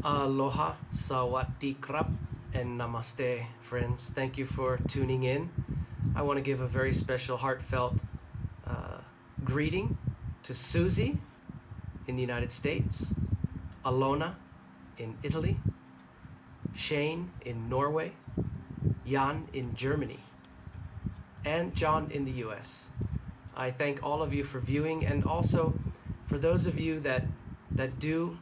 Aloha, sawadee krap, and namaste, friends. Thank you for tuning in. I want to give a very special, heartfelt greeting to Susie in the United States, Alona in Italy, Shane in Norway, Jan in Germany, and John in the US. I thank all of you for viewing, and also for those of you that do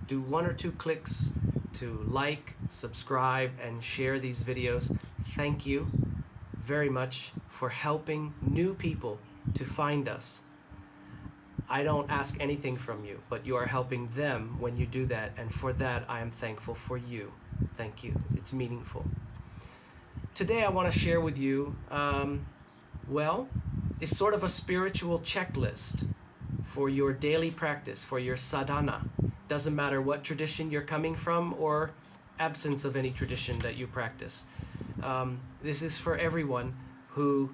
one or two clicks to like, subscribe, and share these videos. Thank you very much for helping new people to find us. I don't ask anything from you, but you are helping them when you do that, and for that I am thankful for you. Thank you. It's meaningful. Today I want to share with you, it's sort of a spiritual checklist for your daily practice, for your sadhana. Doesn't matter what tradition you're coming from or absence of any tradition that you practice. This is for everyone who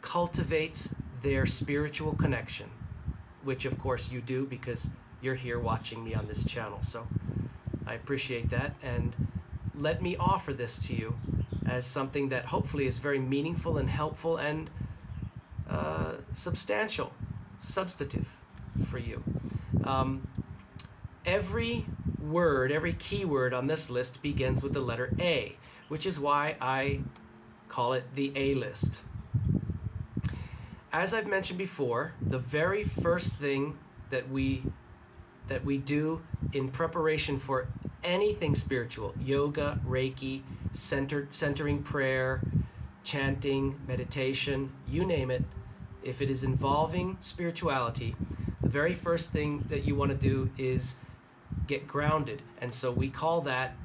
cultivates their spiritual connection, which of course you do because you're here watching me on this channel. So I appreciate that, and let me offer this to you as something that hopefully is very meaningful and helpful and substantive for you. Every word, every keyword on this list begins with the letter A, which is why I call it the A list. As I've mentioned before, the very first thing that we do in preparation for anything spiritual, yoga, Reiki, centering prayer, chanting, meditation, you name it, if it is involving spirituality, the very first thing that you want to do is get grounded. And so we call that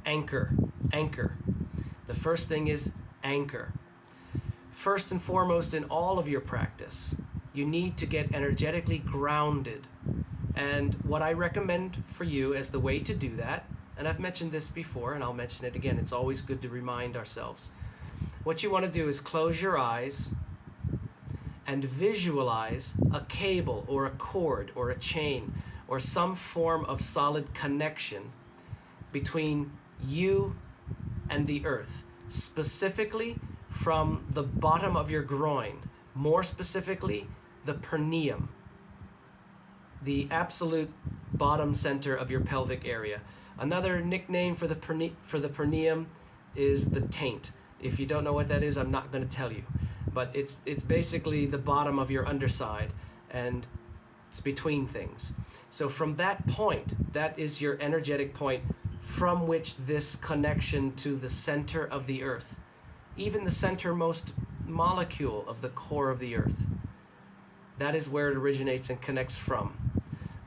anchor. The first thing is anchor. First and foremost in all of your practice, you need to get energetically grounded. And what I recommend for you as the way to do that, and I've mentioned this before and I'll mention it again, it's always good to remind ourselves. What you want to do is close your eyes and visualize a cable or a cord or a chain or some form of solid connection between you and the earth, specifically from the bottom of your groin, more specifically the perineum, the absolute bottom center of your pelvic area. Another nickname for the perineum is the taint. If you don't know what that is, I'm not going to tell you, but it's basically the bottom of your underside, and it's between things. So from that point, that is your energetic point from which this connection to the center of the earth, even the centermost molecule of the core of the earth, that is where it originates and connects from.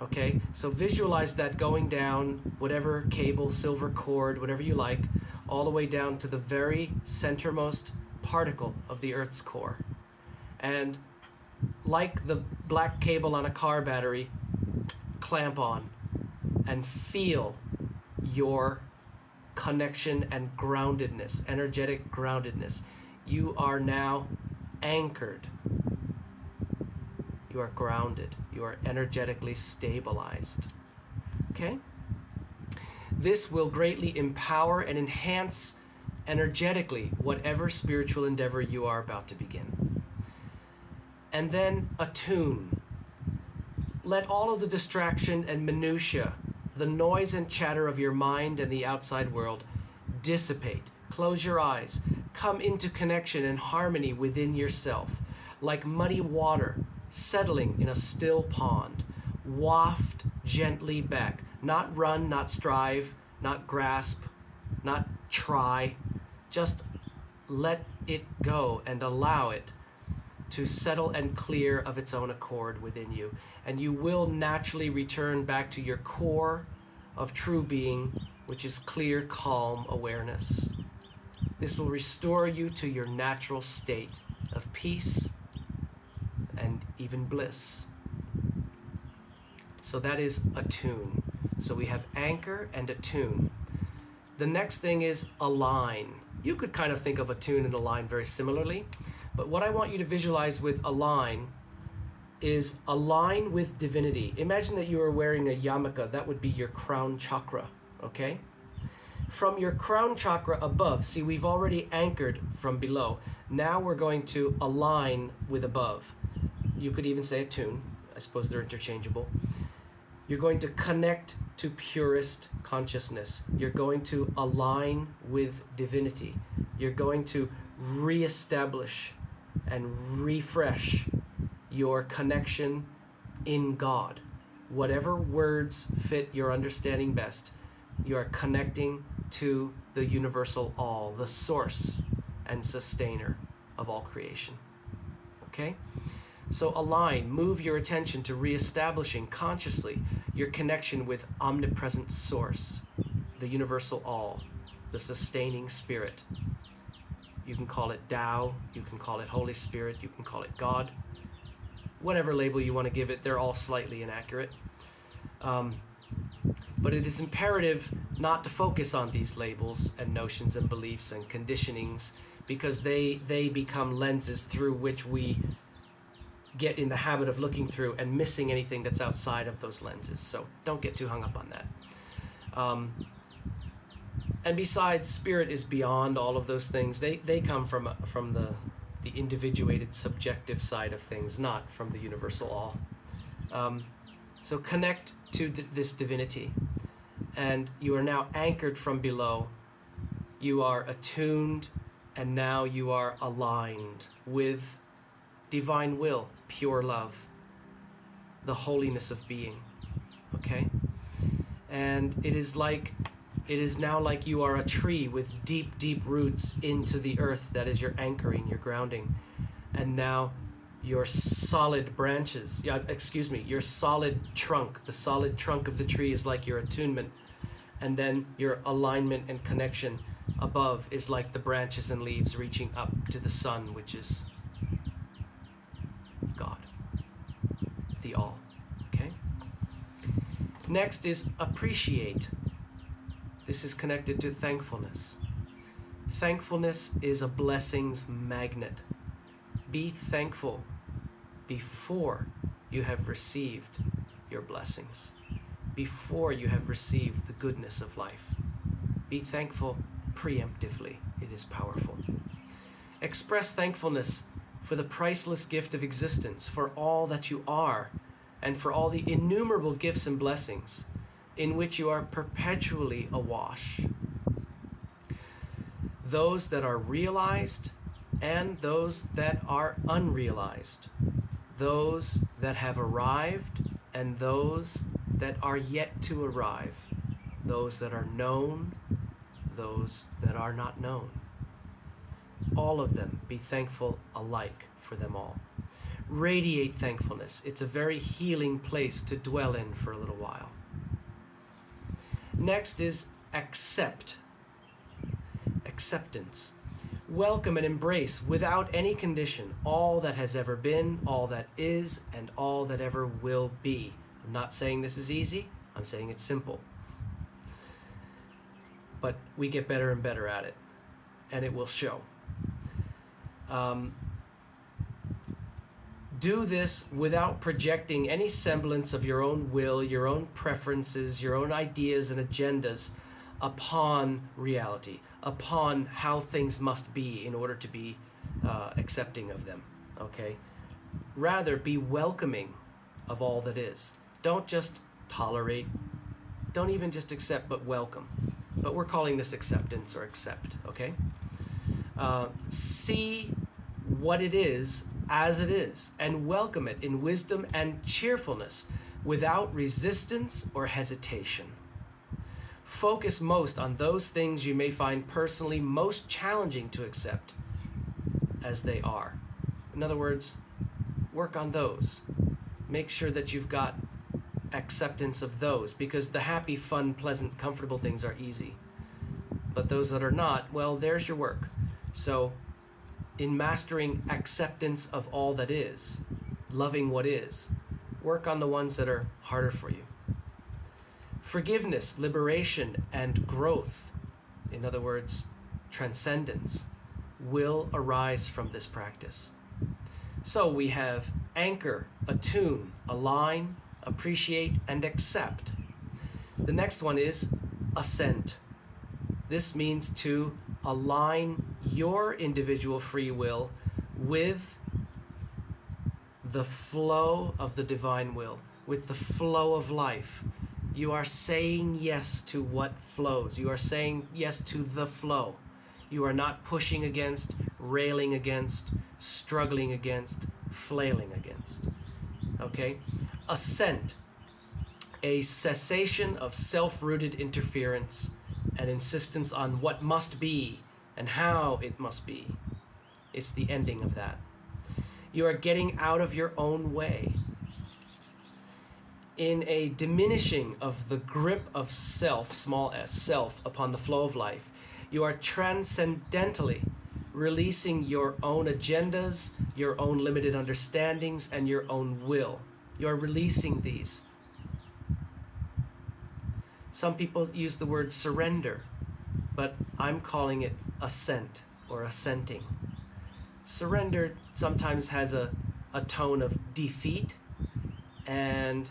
Okay, so visualize that going down, whatever cable, silver cord, whatever you like, all the way down to the very centermost particle of the earth's core. And like the black cable on a car battery, clamp on and feel your connection and groundedness, energetic groundedness. You are now anchored. You are grounded. You are energetically stabilized. Okay? This will greatly empower and enhance energetically whatever spiritual endeavor you are about to begin. And then attune. Let all of the distraction and minutia, the noise and chatter of your mind and the outside world dissipate. Close your eyes. Come into connection and harmony within yourself, like muddy water settling in a still pond. Waft gently back. Not run, not strive, not grasp, not try. Just let it go and allow it to settle and clear of its own accord within you. And you will naturally return back to your core of true being, which is clear, calm awareness. This will restore you to your natural state of peace and even bliss. So that is attune. So we have anchor and attune. The next thing is align. You could kind of think of attune and align very similarly, but what I want you to visualize with align is align with divinity. Imagine that you are wearing a yarmulke. That would be your crown chakra, okay? From your crown chakra above, see, we've already anchored from below. Now we're going to align with above. You could even say attune. I suppose they're interchangeable. You're going to connect to purest consciousness. You're going to align with divinity. You're going to reestablish and refresh your connection in God. Whatever words fit your understanding best, you are connecting to the universal all, the source and sustainer of all creation. Okay? So align, move your attention to reestablishing consciously your connection with omnipresent source, the universal all, the sustaining spirit. You can call it Tao, you can call it Holy Spirit, you can call it God. Whatever label you want to give it, they're all slightly inaccurate. But it is imperative not to focus on these labels and notions and beliefs and conditionings, because they become lenses through which we get in the habit of looking through and missing anything that's outside of those lenses. So don't get too hung up on that. And besides, spirit is beyond all of those things. They come from the individuated subjective side of things, not from the universal all. So connect to this divinity, and you are now anchored from below. You are attuned, and now you are aligned with divine will, pure love, the holiness of being. Okay? And it is now like you are a tree with deep, deep roots into the earth. That is your anchoring, your grounding. And now your solid branches, your solid trunk, the solid trunk of the tree is like your attunement. And then your alignment and connection above is like the branches and leaves reaching up to the sun, which is God, the all. Okay? Next is appreciate. This is connected to thankfulness. Thankfulness is a blessings magnet. Be thankful before you have received your blessings, before you have received the goodness of life. Be thankful preemptively. It is powerful. Express thankfulness for the priceless gift of existence, for all that you are, and for all the innumerable gifts and blessings in which you are perpetually awash. Those that are realized and those that are unrealized. Those that have arrived and those that are yet to arrive. Those that are known, those that are not known. All of them, be thankful alike for them all. Radiate thankfulness. It's a very healing place to dwell in for a little while. Next is accept. Acceptance. Welcome and embrace without any condition all that has ever been, all that is, and all that ever will be. I'm not saying this is easy. I'm saying it's simple. But we get better and better at it, and it will show. Do this without projecting any semblance of your own will, your own preferences, your own ideas and agendas upon reality, upon how things must be in order to be accepting of them, okay? Rather, be welcoming of all that is. Don't just tolerate, don't even just accept, but welcome. But we're calling this acceptance or accept, okay? See what it is as it is, and welcome it in wisdom and cheerfulness, without resistance or hesitation. Focus most on those things you may find personally most challenging to accept as they are. In other words, work on those. Make sure that you've got acceptance of those, because the happy, fun, pleasant, comfortable things are easy. But those that are not, well, there's your work. So, in mastering acceptance of all that is, loving what is, work on the ones that are harder for you. Forgiveness, liberation, and growth, in other words, transcendence, will arise from this practice. So we have anchor, attune, align, appreciate, and accept. The next one is assent. This means to align your individual free will with the flow of the divine will, with the flow of life. You are saying yes to what flows. You are saying yes to the flow. You are not pushing against, railing against, struggling against, flailing against. Okay? Assent, a cessation of self-rooted interference and insistence on what must be and how it must be. It's the ending of that. You are getting out of your own way. In a diminishing of the grip of self, small s, self, upon the flow of life, you are transcendentally releasing your own agendas, your own limited understandings, and your own will. You are releasing these. Some people use the word surrender, but I'm calling it assent or assenting. Surrender sometimes has a tone of defeat, and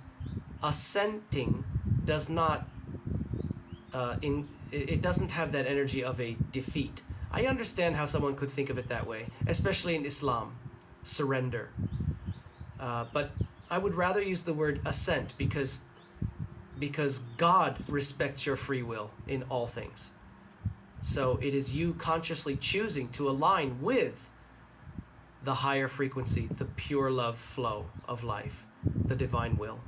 assenting does not, it doesn't have that energy of a defeat. I understand how someone could think of it that way, especially in Islam, surrender. But I would rather use the word assent because God respects your free will in all things. So it is you consciously choosing to align with the higher frequency, the pure love flow of life, the divine will.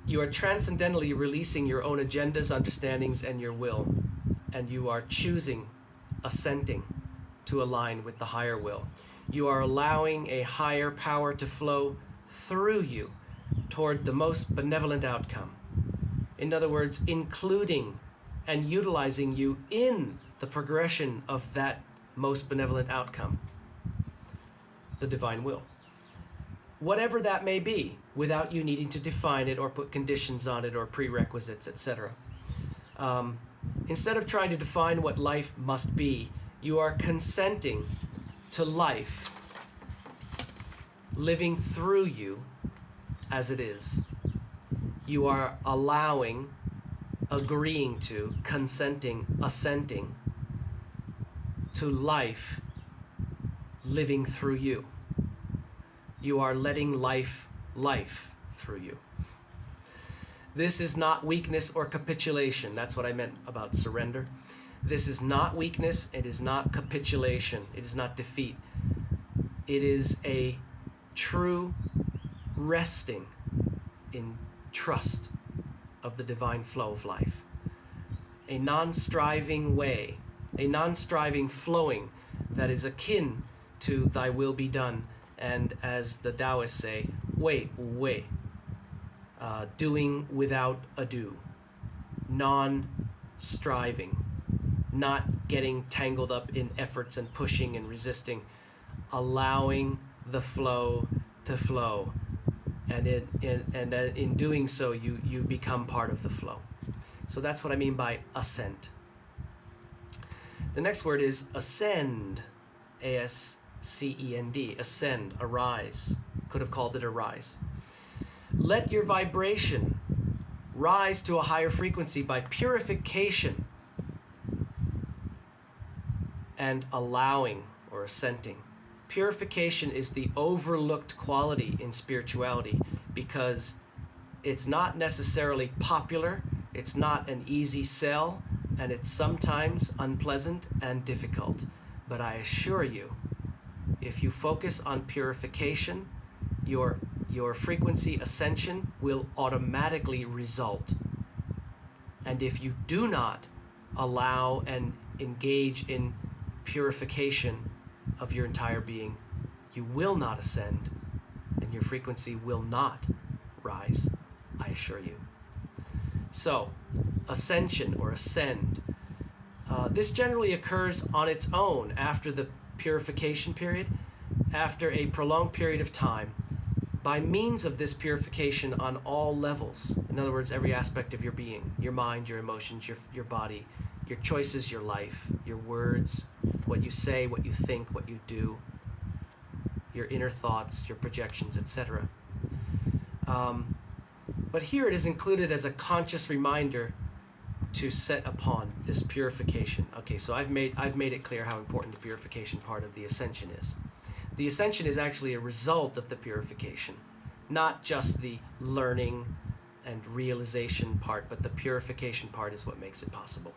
You are transcendentally releasing your own agendas, understandings, and your will, and you are choosing, assenting to align with the higher will. You are allowing a higher power to flow through you toward the most benevolent outcome. In other words, including and utilizing you in the progression of that most benevolent outcome, the divine will. Whatever that may be, without you needing to define it or put conditions on it or prerequisites, etc. Instead of trying to define what life must be, you are consenting to life living through you as it is. You are allowing, agreeing to, consenting, assenting to life living through you. You are letting life through you. This is not weakness or capitulation. That's what I meant about surrender. This is not weakness. It is not capitulation. It is not defeat. It is a true resting in trust of the divine flow of life. A non-striving way, a non-striving flowing that is akin to thy will be done, and as the Taoists say, wei wu wei, doing without ado, non-striving, not getting tangled up in efforts and pushing and resisting, allowing the flow to flow, and in doing so you become part of the flow. So that's what I mean by assent. The next word is ascend, A-S-C-E-N-D, ascend, arise. Could have called it arise. Let your vibration rise to a higher frequency by purification and allowing or assenting. Purification is the overlooked quality in spirituality because it's not necessarily popular, it's not an easy sell, and it's sometimes unpleasant and difficult. But I assure you, if you focus on purification, your frequency ascension will automatically result. And if you do not allow and engage in purification of your entire being, you will not ascend, and your frequency will not rise, I assure you. So, ascension or ascend, this generally occurs on its own after the purification period, after a prolonged period of time, by means of this purification on all levels. In other words, every aspect of your being, your mind, your emotions, your body, your choices, your life, your words, what you say, what you think, what you do, your inner thoughts, your projections, etc. But here it is included as a conscious reminder to set upon this purification. Okay, so I've made it clear how important the purification part of the ascension is. The ascension is actually a result of the purification, not just the learning and realization part, but the purification part is what makes it possible.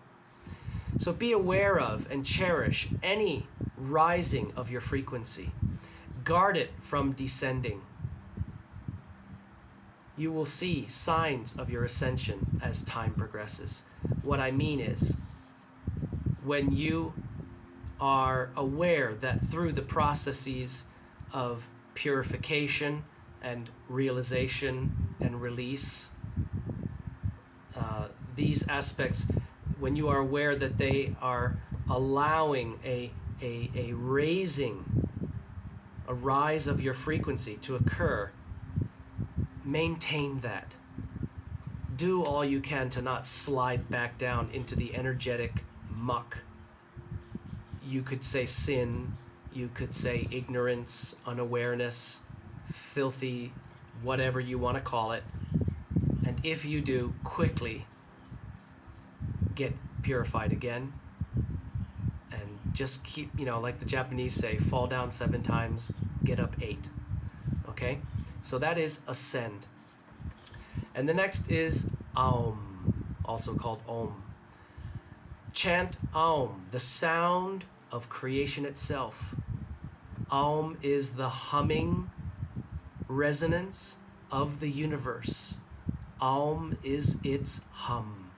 So be aware of and cherish any rising of your frequency. Guard it from descending. You will see signs of your ascension as time progresses. What I mean is, when you are aware that through the processes of purification and realization and release, these aspects, when you are aware that they are allowing a raising, a rise of your frequency to occur, maintain that. Do all you can to not slide back down into the energetic muck. You could say sin, you could say ignorance, unawareness, filthy, whatever you want to call it. And if you do, quickly get purified again. And just keep, like the Japanese say, fall down 7 times, get up 8. Okay? So that is ascend. And the next is Aum, also called Om. Chant Aum, the sound of creation itself. Aum is the humming resonance of the universe. Aum is its hum,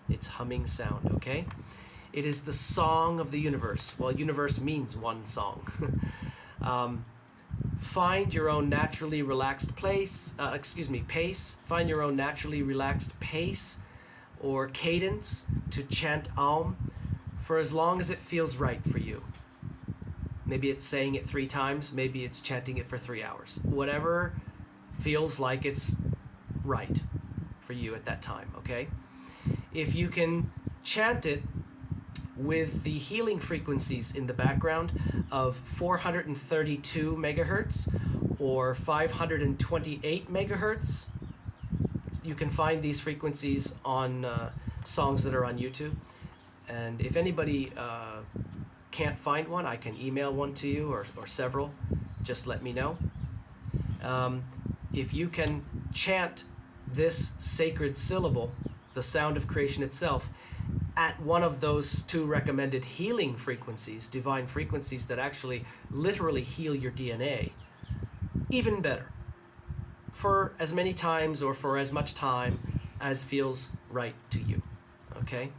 its humming sound, okay? It is the song of the universe. Well, universe means one song. Find your own naturally relaxed pace. Find your own naturally relaxed pace or cadence to chant Aum for as long as it feels right for you. Maybe it's saying it 3 times. Maybe it's chanting it for 3 hours. Whatever feels like it's right for you at that time, okay? If you can chant it with the healing frequencies in the background of 432 megahertz or 528 megahertz. You can find these frequencies on songs that are on YouTube. And if anybody can't find one, I can email one to you or several. Just let me know. If you can chant this sacred syllable, the sound of creation itself, at one of those 2 recommended healing frequencies, divine frequencies that actually literally heal your DNA, even better. For as many times or for as much time as feels right to you, okay?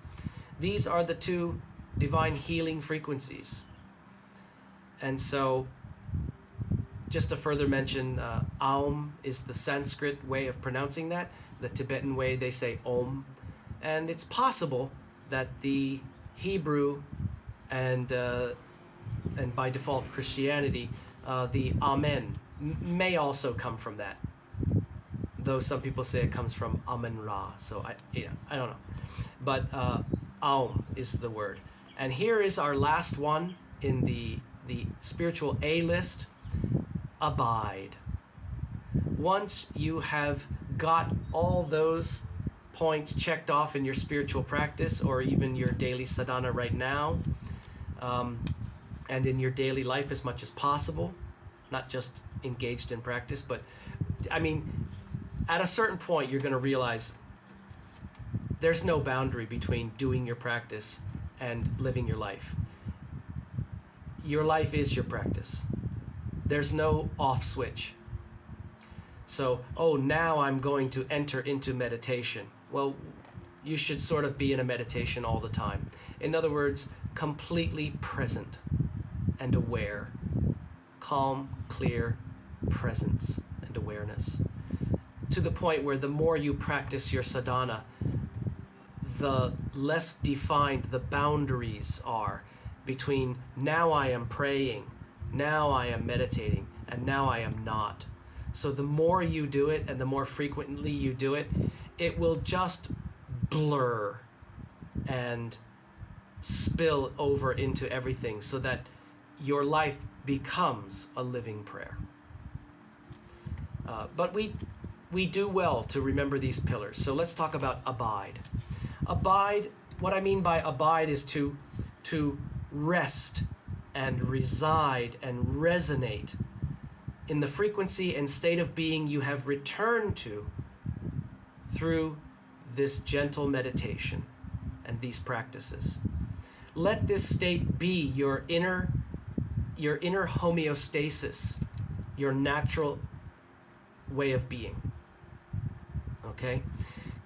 These are the 2 divine healing frequencies. And so, just to further mention, Aum is the Sanskrit way of pronouncing that. The Tibetan way, they say Om. And it's possible that the Hebrew and by default Christianity, the Amen may also come from that. Though some people say it comes from Amen Ra, so I don't know. But Aum is the word. And here is our last one in the spiritual A list, abide. Once you have got all those points checked off in your spiritual practice or even your daily sadhana right now, and in your daily life as much as possible, not just engaged in practice, but I mean, at a certain point you're going to realize there's no boundary between doing your practice and living your life. Your life is your practice. There's no off switch. So, now I'm going to enter into meditation. Well, you should sort of be in a meditation all the time. In other words, completely present and aware. Calm, clear presence and awareness. To the point where the more you practice your sadhana, the less defined the boundaries are between now I am praying, now I am meditating, and now I am not. So the more you do it and the more frequently you do it, it will just blur and spill over into everything so that your life becomes a living prayer. But we do well to remember these pillars. So let's talk about abide. Abide, what I mean by abide is to rest and reside and resonate in the frequency and state of being you have returned to through this gentle meditation and these practices. Let this state be your inner homeostasis, your natural way of being. Okay?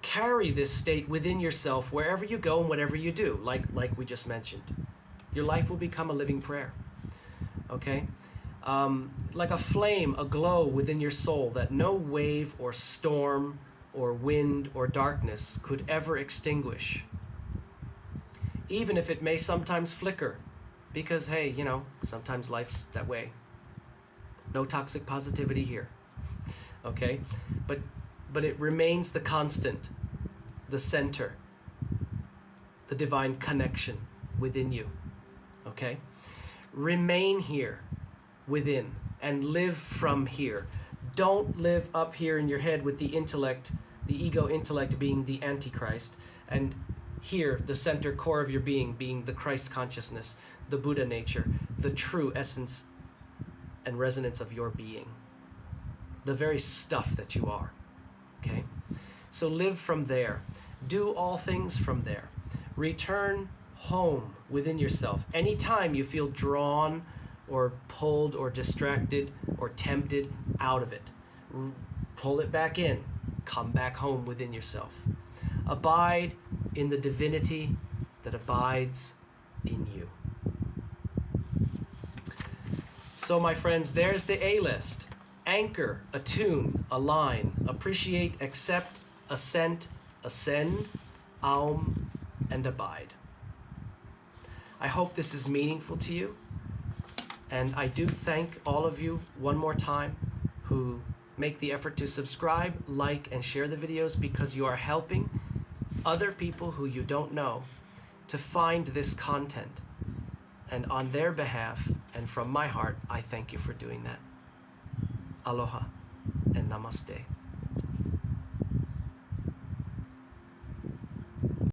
Carry this state within yourself wherever you go and whatever you do, like we just mentioned. Your life will become a living prayer. Okay? Like a flame, a glow within your soul that no wave or storm or wind or darkness could ever extinguish. Even if it may sometimes flicker, because hey, sometimes life's that way. No toxic positivity here. Okay? But it remains the constant, the center, the divine connection within you. Okay? Remain here within and live from here. Don't live up here in your head with the intellect, the ego intellect being the Antichrist, and here, the center core of your being the Christ consciousness, the Buddha nature, the true essence and resonance of your being, the very stuff that you are. Okay? So live from there. Do all things from there. Return home within yourself. Anytime you feel drawn or pulled or distracted or tempted out of it, pull it back in. Come back home within yourself. Abide in the divinity that abides in you. So my friends, there's the A list. Anchor, attune, align, appreciate, accept, assent, ascend, aum, and abide. I hope this is meaningful to you. And I do thank all of you one more time who make the effort to subscribe, like, and share the videos, because you are helping other people who you don't know to find this content. And on their behalf, and from my heart, I thank you for doing that. Aloha and namaste.